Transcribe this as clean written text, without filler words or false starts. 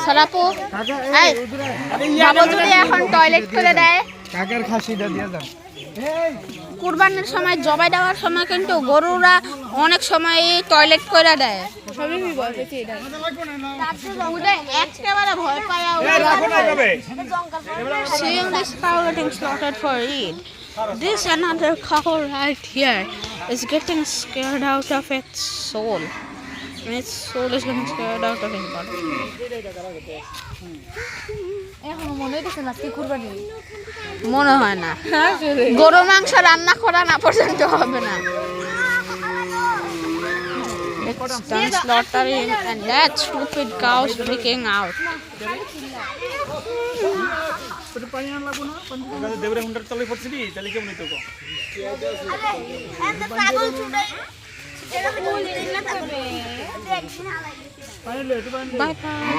সরাপু এই বাবু যদি এখন টয়লেট করে দেয় কাকার খাসিটা দিয়ে যান। কুরবানির সময় জবাই দেওয়ার সময় কিন্তু গরুরা অনেক সময় টয়লেট করে দেয় একেবারে ভয় পায় seeing this cow getting slaughtered for Eid, this another cow right here is getting scared out of its soul. And its soul is getting scared out of his body. মনে হয় না গরু মাংস রান্না করা না পর্যন্ত হবে না It's done slaughtering and that stupid cow's freaking out. দেবরে হুন্ডার তলে পড়ছিলি তাহলে কেমন হইতো গো? Bye bye.